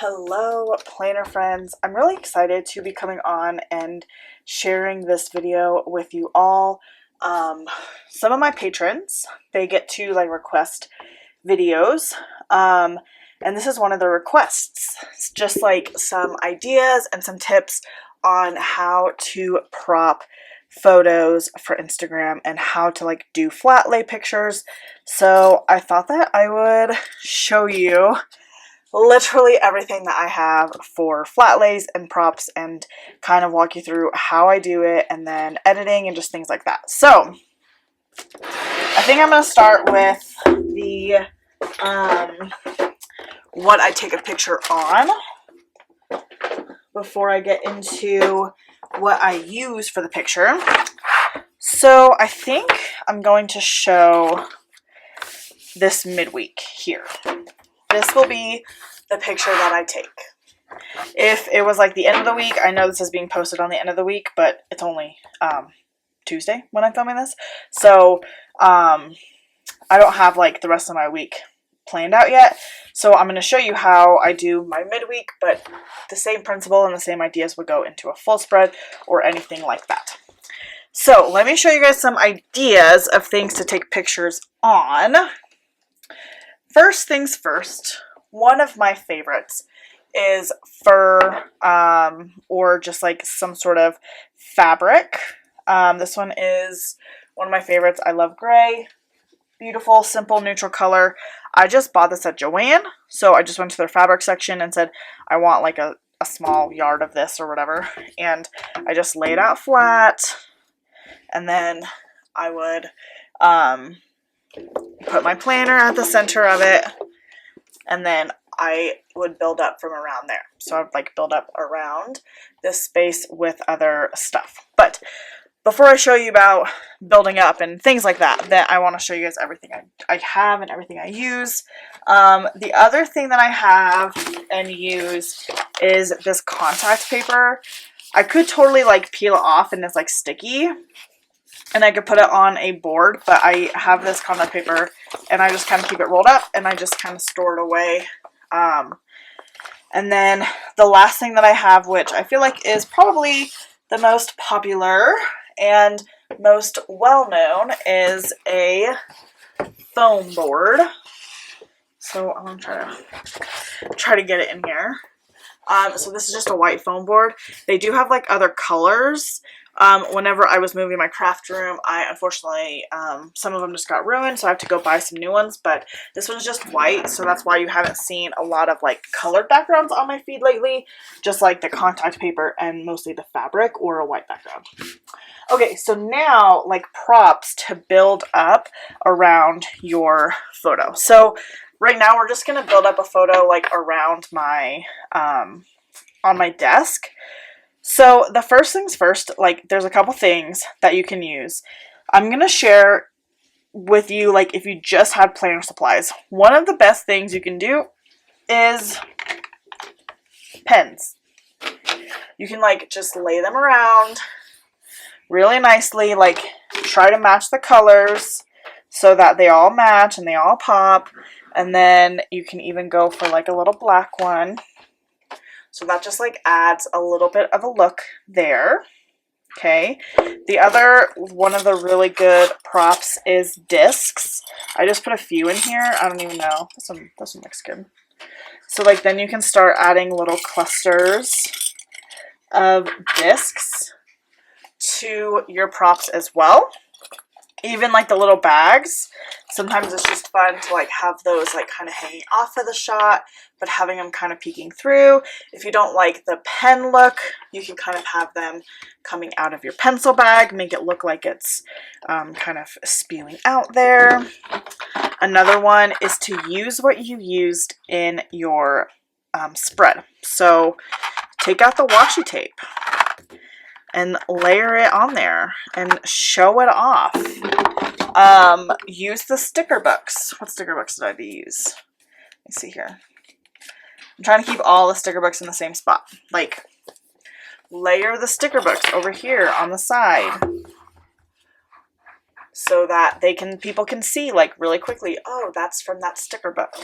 Hello planner friends. I'm really excited to be coming on and sharing this video with you all. Some of my patrons, they get to request videos, and this is one of the requests. It's just like some ideas and some tips on how to prop photos for Instagram and how to do flat lay pictures. So I thought that I would show you literally everything that I have for flat lays and props and kind of walk you through how I do it and then editing and just things like that. So I think I'm going to start with the what I take a picture on before I get into what I use for the picture. So I think I'm going to show this midweek here. This will be the picture that I take. If it was the end of the week, I know this is being posted on the end of the week, but it's only Tuesday when I'm filming this. So I don't have the rest of my week planned out yet. So I'm going to show you how I do my midweek, but the same principle and the same ideas would go into a full spread or anything like that. So let me show you guys some ideas of things to take pictures on. First things first, one of my favorites is fur or just some sort of fabric. This one is one of my favorites. I love gray. Beautiful, simple, neutral color. I just bought this at Joann, so I just went to their fabric section and said I want a small yard of this or whatever, and I just lay it out flat, and then I would put my planner at the center of it, and then I would build up from around there. So I'd build up around this space with other stuff. But before I show you about building up and things like that, then I want to show you guys everything I have and everything I use. The other thing that I have and use is this contact paper. I could totally peel it off and it's sticky, and I could put it on a board, but I have this contact paper and I just kind of keep it rolled up and I just kind of store it away. And then the last thing that I have, which I feel is probably the most popular and most well-known, is a foam board. So I'm going to try to get it in here. So this is just a white foam board. They do have other colors. Whenever I was moving my craft room, I unfortunately, some of them just got ruined, so I have to go buy some new ones, but this one's just white, so that's why you haven't seen a lot of colored backgrounds on my feed lately, just the contact paper and mostly the fabric or a white background. Okay, so now props to build up around your photo. So right now we're just going to build up a photo around my, on my desk. So the first things first, there's a couple things that you can use. I'm going to share with you, if you just had planner supplies, one of the best things you can do is pens. You can just lay them around really nicely, try to match the colors so that they all match and they all pop. And then you can even go for a little black one. So that just adds a little bit of a look there. Okay. The other one of the really good props is discs. I just put a few in here. I don't even know. This one looks good. So then you can start adding little clusters of discs to your props as well. Even the little bags. Sometimes it's just fun to have those kind of hanging off of the shot, but having them kind of peeking through. If you don't like the pen look, you can kind of have them coming out of your pencil bag, make it look like it's kind of spewing out there. Another one is to use what you used in your spread. So take out the washi tape and layer it on there and show it off. Use the sticker books. What sticker books did I use? Let me see here. I'm trying to keep all the sticker books in the same spot. Layer the sticker books over here on the side. so that people can see like really quickly, oh, that's from that sticker book.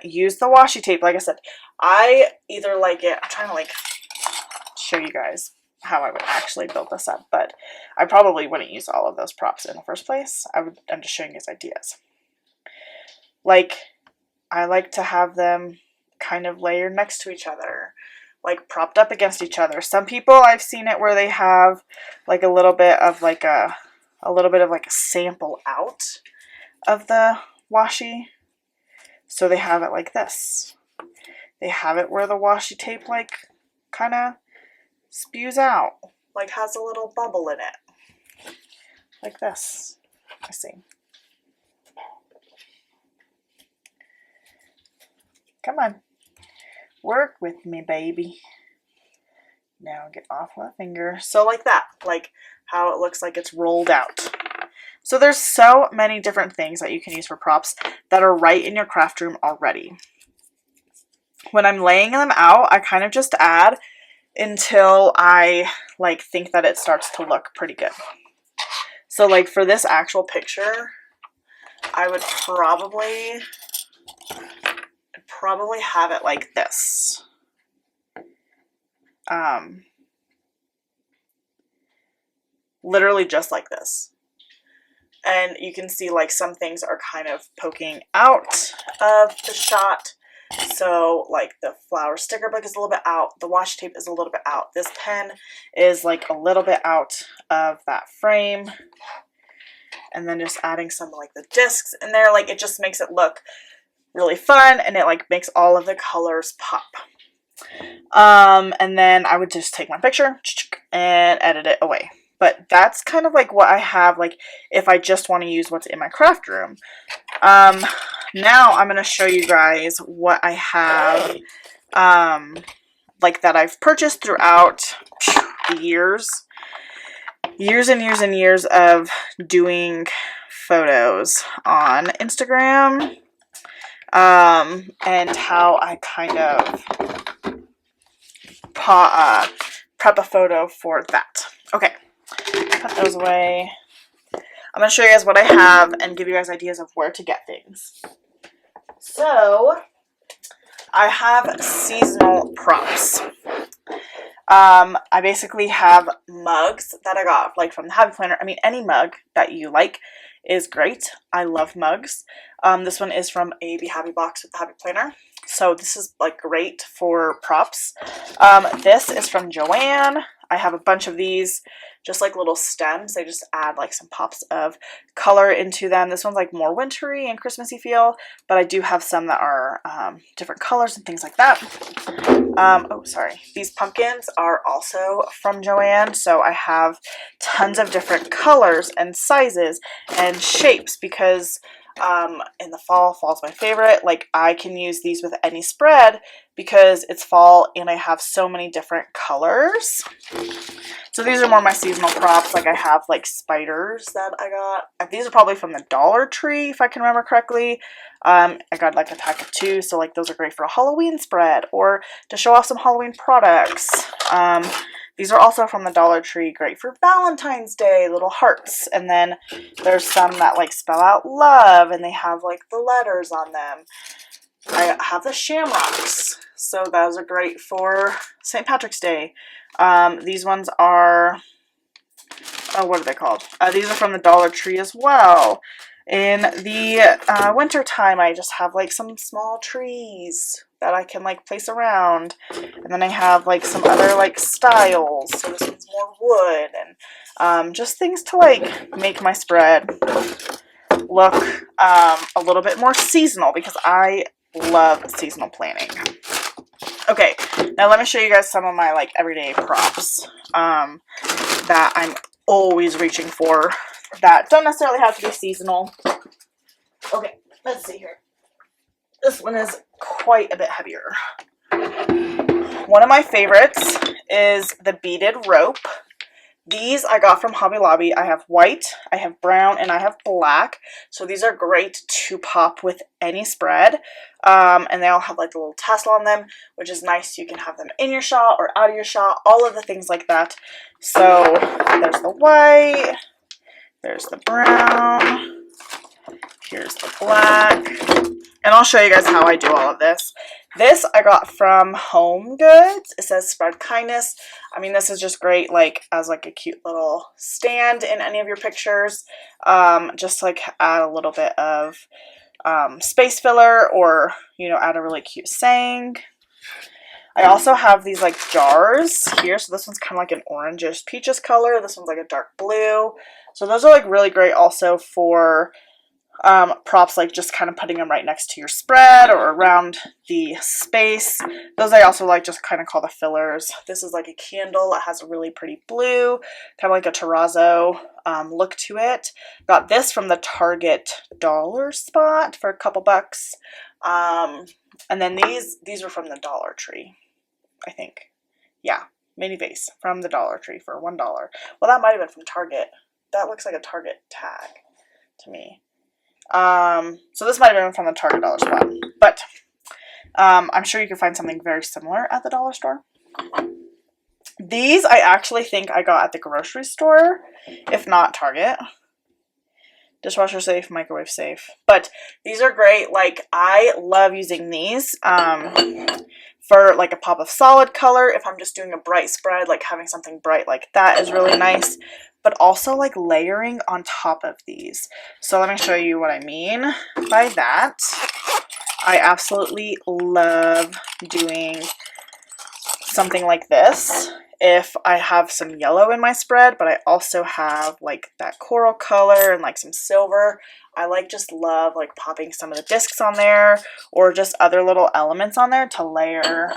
Use the washi tape. Like I said, I either like it, I'm trying to like show you guys how I would actually build this up, but I probably wouldn't use all of those props in the first place. I'm just showing you guys ideas. Like, I like to have them kind of layered next to each other, like propped up against each other. Some people, I've seen it where they have like a little bit of like a sample out of the washi. So they have it like this. They have it where the washi tape like kind of spews out, like has a little bubble in it. Like this. I see. Come on. Work with me, baby. Now get off my finger. So like that. Like how it looks like it's rolled out. So there's so many different things that you can use for props that are right in your craft room already. When I'm laying them out, I kind of just add until I like think that it starts to look pretty good. So like for this actual picture, I would probably have it like this. Literally just like this. And you can see like some things are kind of poking out of the shot. So like the flower sticker book is a little bit out. The washi tape is a little bit out. This pen is like a little bit out of that frame. And then just adding some like the discs in there. Like it just makes it look really fun. And it like makes all of the colors pop. And then I would just take my picture and edit it away. But that's kind of like what I have, like if I just want to use what's in my craft room. Now I'm going to show you guys what I have, like that I've purchased throughout the years and years and years of doing photos on Instagram, and how I kind of prep a photo for that. Okay. Put those away. I'm going to show you guys what I have and give you guys ideas of where to get things. So, I have seasonal props. I basically have mugs that I got like from the Happy Planner. I mean, any mug that you like is great. I love mugs. This one is from a Be Happy box with the Happy Planner. So this is like great for props. This is from Joann. I have a bunch of these, just like little stems. They just add like some pops of color into them. This one's like more wintry and Christmassy feel, but I do have some that are different colors and things like that. Oh, sorry. These pumpkins are also from Joann. So I have tons of different colors and sizes and shapes because in the fall's my favorite. Like I can use these with any spread because it's fall and I have so many different colors. So these are more my seasonal props. Like I have like spiders that I got. These are probably from the Dollar Tree if I can remember correctly. I got like a pack of 2, so like those are great for a Halloween spread or to show off some Halloween products. These are also from the Dollar Tree, great for Valentine's Day, little hearts. And then there's some that like spell out love and they have like the letters on them. I have the shamrocks, so those are great for St. Patrick's Day. These ones are, oh, what are they called? These are from the Dollar Tree as well. In the winter time, I just have like some small trees that I can like place around. And then I have like some other like styles. So this one's more wood and just things to like make my spread look a little bit more seasonal because I love seasonal planning. Okay, now let me show you guys some of my like everyday props that I'm always reaching for that don't necessarily have to be seasonal. Okay, let's see here. This one is quite a bit heavier. One of my favorites is the beaded rope. These I got from Hobby Lobby. I have white, I have brown, and I have black. So these are great to pop with any spread. And they all have like a little tassel on them, which is nice. You can have them in your shot or out of your shot, all of the things like that. So there's the white. There's the brown. Here's the black. And I'll show you guys how I do all of this. This I got from Home Goods. It says spread kindness. I mean, this is just great, like, as like a cute little stand in any of your pictures. Just like add a little bit of space filler, or, you know, add a really cute saying. I also have these like jars here. So this one's kind of like an orangish peaches color. This one's like a dark blue. So those are like really great also for props, like just kind of putting them right next to your spread or around the space. Those I also like, just kind of call the fillers. This is like a candle. It has a really pretty blue, kind of like a terrazzo look to it. Got this from the Target dollar spot for a couple bucks. And then these were from the Dollar Tree, I think. Yeah, mini vase from the Dollar Tree for $1. Well, that might have been from Target. That looks like a Target tag to me. So this might have been from the Target dollar spot, but I'm sure you can find something very similar at the dollar store. These I actually think I got at the grocery store, if not Target. Dishwasher safe, microwave safe. But these are great. Like, I love using these for like a pop of solid color. If I'm just doing a bright spread, like having something bright like that is really nice. But also like layering on top of these. So let me show you what I mean by that. I absolutely love doing something like this if I have some yellow in my spread, but I also have like that coral color and like some silver. I like just love like popping some of the discs on there, or just other little elements on there to layer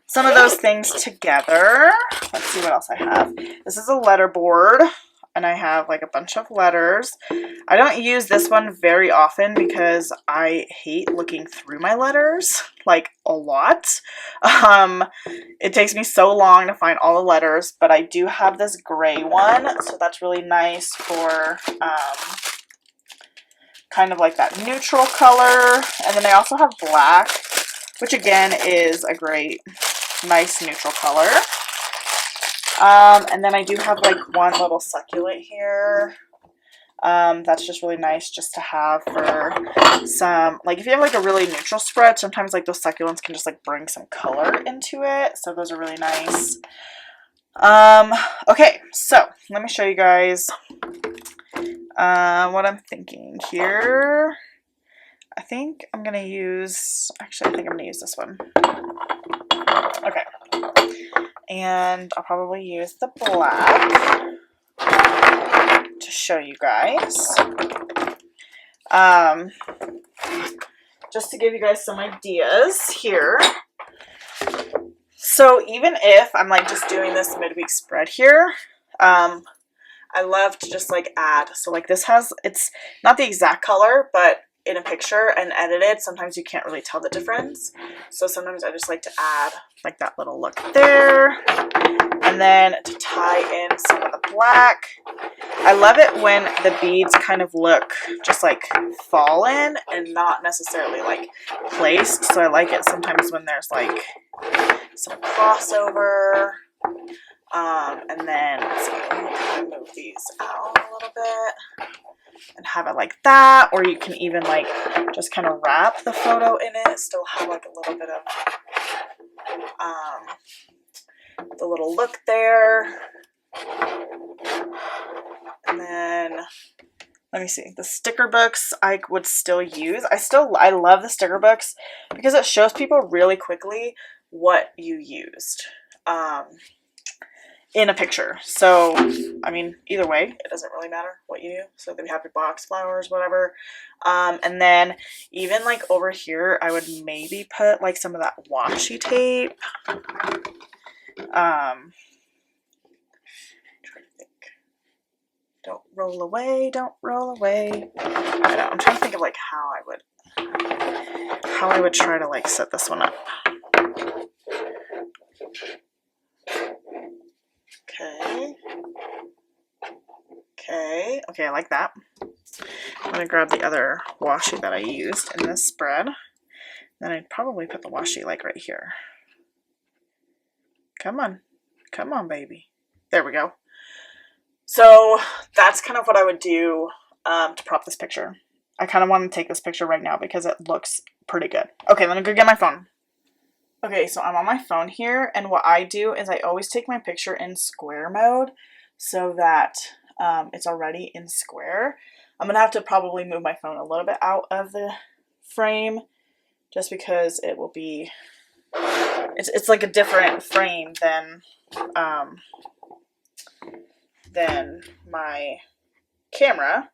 some of those things together. Let's see what else I have. This is a letter board, and I have like a bunch of letters. I don't use this one very often because I hate looking through my letters, like a lot. It takes me so long to find all the letters, but I do have this gray one, so that's really nice for kind of like that neutral color. And then I also have black, which again is a great nice neutral color. And then I do have like one little succulent here. That's just really nice just to have for some, like if you have like a really neutral spread, sometimes like those succulents can just like bring some color into it. So those are really nice. Okay, so let me show you guys what I'm thinking here. I think I'm going to use, actually I think I'm going to use this one. Okay, and I'll probably use the black to show you guys. Just to give you guys some ideas here. So even if I'm like just doing this midweek spread here, I love to just like add. So like this has, it's not the exact color, but in a picture and edited, sometimes you can't really tell the difference. So sometimes I just like to add like that little look there. And then to tie in some of the black. I love it when the beads kind of look just like fallen and not necessarily like placed. So I like it sometimes when there's like some crossover. And then let's see, I'm gonna kind of move these out a little bit and have it like that, or you can even like just kind of wrap the photo in it, still have like a little bit of the little look there. And then let me see, the sticker books I would still use. I love the sticker books because it shows people really quickly what you used in a picture. So, I mean, either way, it doesn't really matter what you do. So they have your box flowers, whatever. And then even like over here, I would maybe put like some of that washi tape. Trying to think. Don't roll away, don't roll away. I know, I'm trying to think of like how I would try to like set this one up. Okay, I like that. I'm going to grab the other washi that I used in this spread. Then I'd probably put the washi like right here. Come on, baby. There we go. So that's kind of what I would do to prop this picture. I kind of want to take this picture right now because it looks pretty good. Okay, let me go get my phone. Okay, so I'm on my phone here, and what I do is I always take my picture in square mode so that it's already in square. I'm going to have to probably move my phone a little bit out of the frame just because it will be, it's like a different frame than my camera.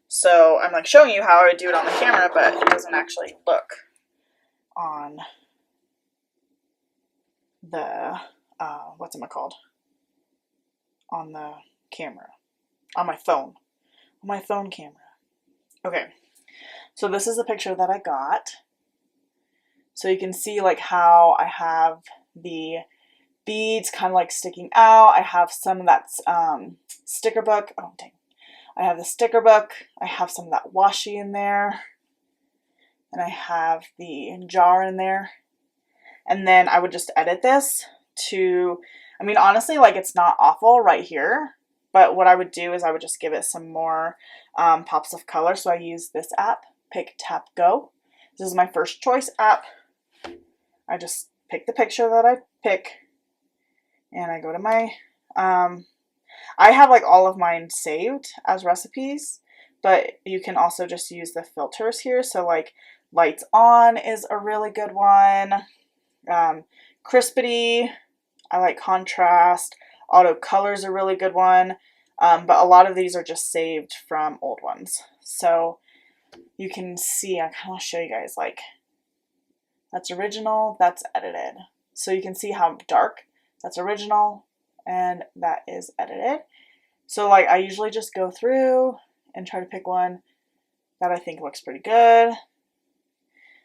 So I'm like showing you how I would do it on the camera, but it doesn't actually look on the, what's it called? On the camera. On my phone. On my phone camera. Okay. So this is the picture that I got. So you can see like how I have the beads kind of like sticking out. I have some of that sticker book. Oh, dang. I have the sticker book. I have some of that washi in there. And I have the jar in there. And then I would just edit this to, I mean, honestly, like it's not awful right here. But what I would do is I would just give it some more pops of color. So I use this app, Pick, Tap, Go. This is my first choice app. I just pick the picture that I pick. And I go to my, I have like all of mine saved as recipes. But you can also just use the filters here. So like lights on is a really good one. Crispity, I like contrast. Auto color is a really good one. But a lot of these are just saved from old ones. So you can see, I kind of show you guys like that's original, that's edited. So you can see how dark, that's original, and that is edited. So like I usually just go through and try to pick one that I think looks pretty good.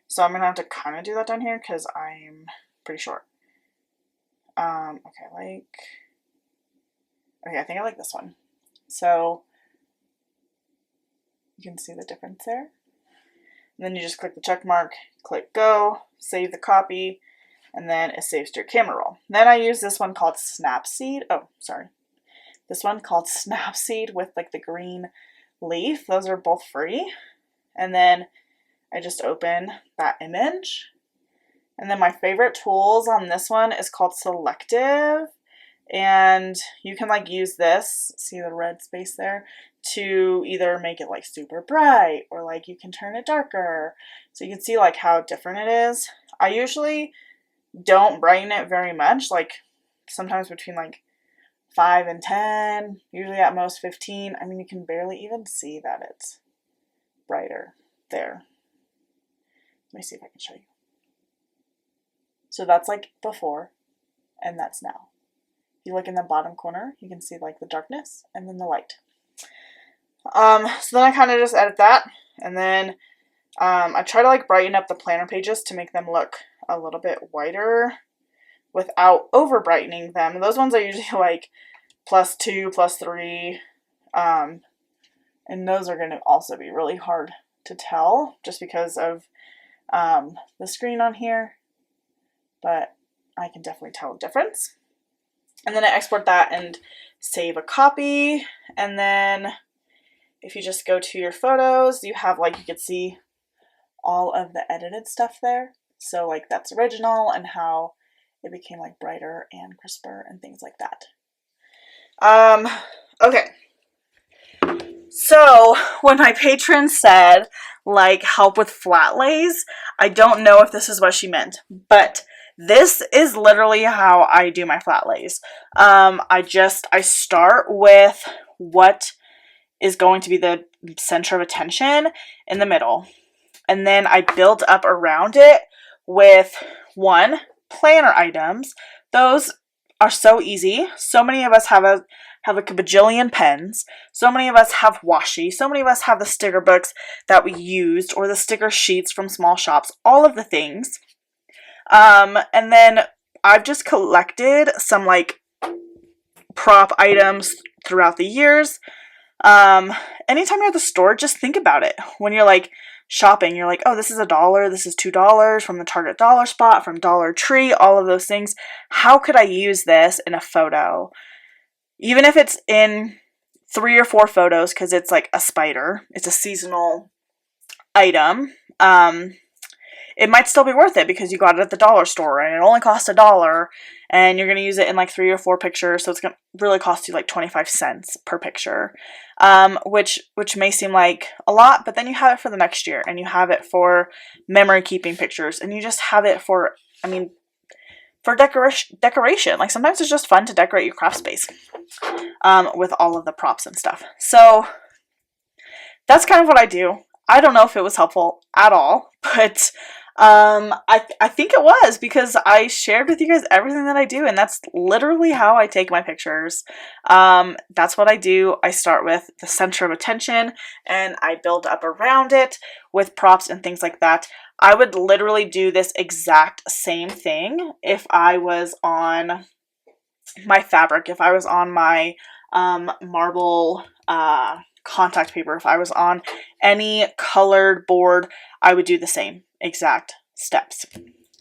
So I'm going to have to kind of do that down here because I'm pretty short. Okay, I think I like this one. So you can see the difference there. And then you just click the check mark, click go, save the copy, and then it saves to your camera roll. Then I use this one called Snapseed. Oh, sorry. This one called Snapseed with like the green leaf. Those are both free. And then I just open that image. And then my favorite tools on this one is called Selective. And you can like use this, see the red space there, to either make it like super bright or like you can turn it darker. So you can see like how different it is. I usually don't brighten it very much, like sometimes between like 5 and 10, usually at most 15. I mean, you can barely even see that it's brighter there. Let me see if I can show you. So that's like before, and that's now. If you look in the bottom corner, you can see like the darkness and then the light. So then I kind of just edit that, and then I try to like brighten up the planner pages to make them look a little bit whiter without over brightening them. Those ones are usually like +2, +3, and those are going to also be really hard to tell just because of the screen on here, but I can definitely tell a difference. And then I export that and save a copy, and then if you just go to your photos, you have like, you can see all of the edited stuff there. So like that's original and how it became like brighter and crisper and things like that. Okay. So when my patron said like help with flat lays, I don't know if this is what she meant, but this is literally how I do my flat lays. I start with what is going to be the center of attention in the middle. And then I build up around it with one, planner items. Those are so easy. So many of us have a bajillion pens. So many of us have washi. So many of us have the sticker books that we used or the sticker sheets from small shops. All of the things. And then I've just collected some like prop items throughout the years. Anytime you're at the store, just think about it. When you're like shopping, you're like, oh, this is $1, this is $2 from the Target dollar spot, from Dollar Tree, all of those things. How could I use this in a photo? Even if it's in 3 or 4 photos because it's like a spider. It's a seasonal item. It might still be worth it because you got it at the dollar store and it only costs $1 and you're going to use it in like 3 or 4 pictures. So it's going to really cost you like 25 cents per picture, which may seem like a lot, but then you have it for the next year and you have it for memory keeping pictures and you just have it for, I mean, for decoration. Like sometimes it's just fun to decorate your craft space with all of the props and stuff. So that's kind of what I do. I don't know if it was helpful at all, but I think it was because I shared with you guys everything that I do, and that's literally how I take my pictures. That's what I do. I start with the center of attention and I build up around it with props and things like that. I would literally do this exact same thing if I was on my fabric, if I was on my marble contact paper, if I was on any colored board, I would do the same exact steps.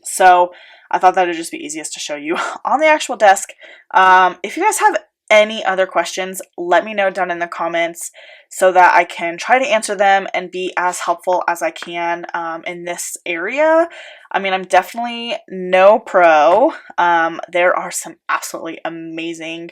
So I thought that would just be easiest to show you on the actual desk. If you guys have any other questions, let me know down in the comments so that I can try to answer them and be as helpful as I can in this area. I mean, I'm definitely no pro. There are some absolutely amazing,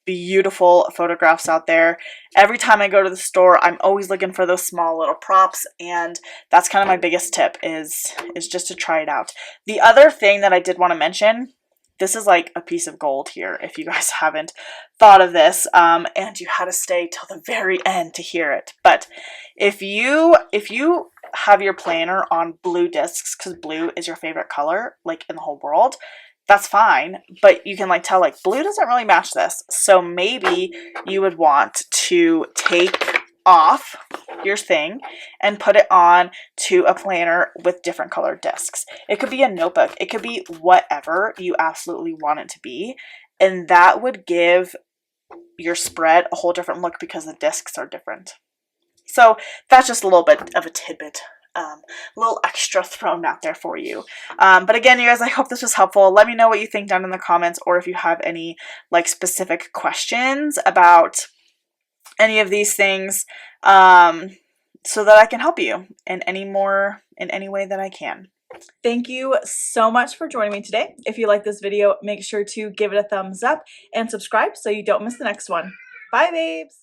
beautiful photographs out there. Every time I go to the store, I'm always looking for those small little props, and that's kind of my biggest tip is just to try it out. The other thing that I did want to mention, this is like a piece of gold here if you guys haven't thought of this, and you had to stay till the very end to hear it. But if you have your planner on blue discs, because blue is your favorite color like in the whole world, that's fine, but you can like tell like blue doesn't really match this. So maybe you would want to take off your thing and put it on to a planner with different colored discs. It could be a notebook. It could be whatever you absolutely want it to be. And that would give your spread a whole different look because the discs are different. So that's just a little bit of a tidbit. A little extra thrown out there for you. But again, you guys, I hope this was helpful. Let me know what you think down in the comments, or if you have any like specific questions about any of these things, so that I can help you in any way that I can. Thank you so much for joining me today. If you like this video, make sure to give it a thumbs up and subscribe so you don't miss the next one. Bye, babes.